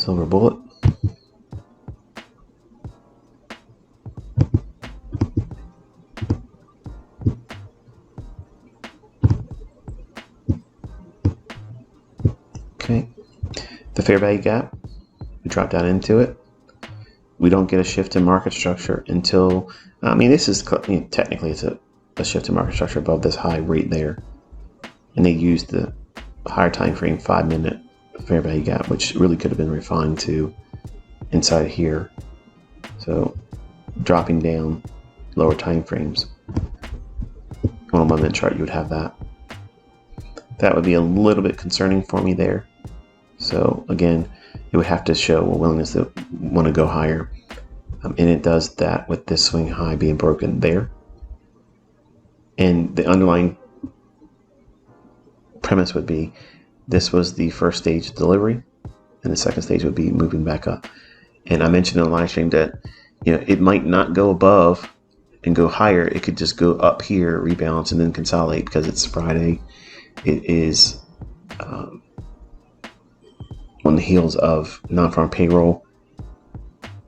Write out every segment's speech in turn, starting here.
silver bullet. Okay, the fair value gap, we drop down into it. We don't get a shift in market structure until, this is, technically it's a shift in market structure above this high right there. And they used the higher time frame 5-minute fair value gap, which really could have been refined to inside here. So dropping down lower time frames on a 1-minute chart, you would have that. That would be a little bit concerning for me there. So again, it would have to show a willingness to want to go higher. And it does that with this swing high being broken there. And the underlying premise would be this was the first stage of delivery, and the second stage would be moving back up. And I mentioned in the live stream that it might not go above and go higher. It could just go up here, rebalance, and then consolidate because it's Friday. It is on the heels of non-farm payroll.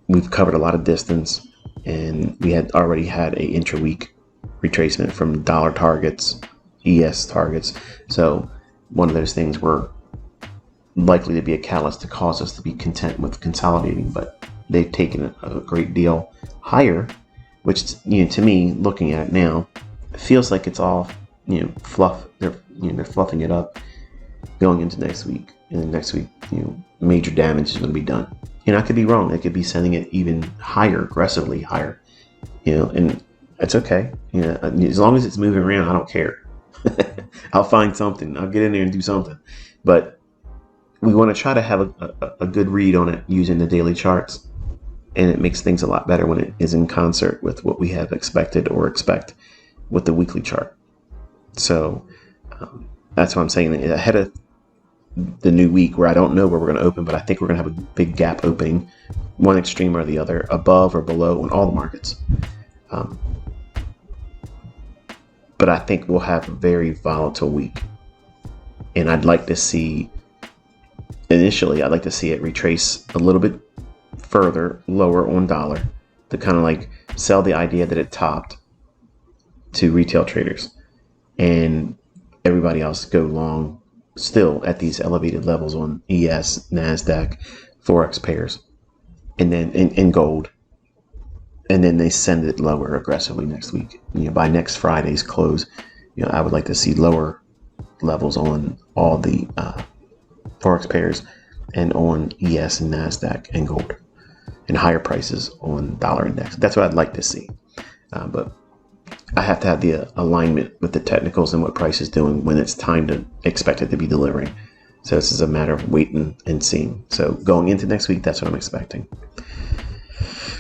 We've covered a lot of distance, and we had already had a intra-week retracement from dollar targets, ES targets. So one of those things were likely to be a catalyst to cause us to be content with consolidating, but they've taken a great deal higher, which to me, looking at it now, it feels like it's all fluff. They're fluffing it up going into next week. And then next week, major damage is going to be done. I could be wrong. They could be sending it even higher, aggressively higher. And it's okay. As long as it's moving around, I don't care. I'll find something. I'll get in there and do something. But we want to try to have a good read on it using the daily charts. And it makes things a lot better when it is in concert with what we have expected or expect with the weekly chart. So that's what I'm saying. Ahead of the new week, where I don't know where we're going to open, but I think we're going to have a big gap opening, one extreme or the other, above or below on all the markets. But I think we'll have a very volatile week. And I'd like to see, initially, I'd like to see it retrace a little bit further lower on dollar to kind of like sell the idea that it topped to retail traders, and everybody else go long still at these elevated levels on ES, NASDAQ, Forex pairs, and then in gold. And then they send it lower aggressively next week. By next Friday's close, I would like to see lower levels on all the Forex pairs and on ES and NASDAQ and gold, and higher prices on dollar index. That's what I'd like to see. But I have to have the alignment with the technicals and what price is doing when it's time to expect it to be delivering. So this is a matter of waiting and seeing. So going into next week, that's what I'm expecting.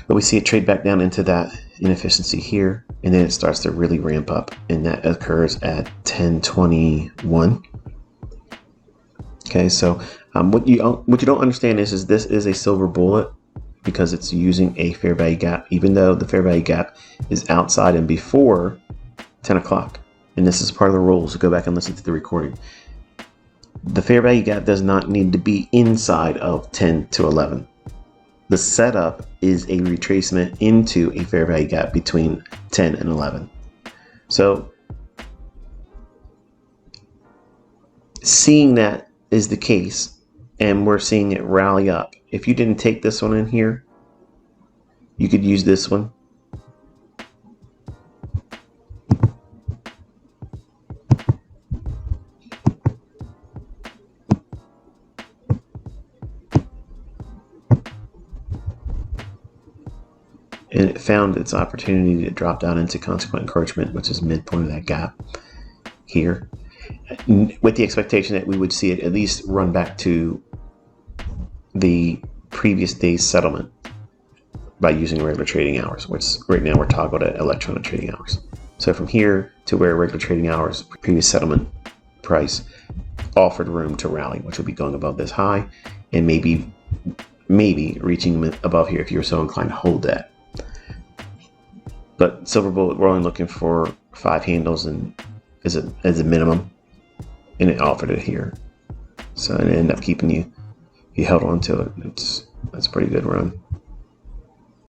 But we see it trade back down into that inefficiency here, and then it starts to really ramp up, and that occurs at 10:21. Okay, so what you don't understand is this is a silver bullet because it's using a fair value gap, even though the fair value gap is outside and before 10 o'clock. And this is part of the rules. So go back and listen to the recording. The fair value gap does not need to be inside of 10 to 11. The setup is a retracement into a fair value gap between 10 and 11. So seeing that is the case, and we're seeing it rally up. If you didn't take this one in here, you could use this one. And it found its opportunity to drop down into consequent encroachment, which is midpoint of that gap here, with the expectation that we would see it at least run back to the previous day's settlement by using regular trading hours, which right now we're toggled at electronic trading hours. So from here to where regular trading hours, previous settlement price offered room to rally, which would be going above this high and maybe reaching above here if you were so inclined to hold that. But silver bullet, we're only looking for 5 handles and as a minimum, and it offered it here. So it ended up keeping you he held on to it. That's a pretty good run.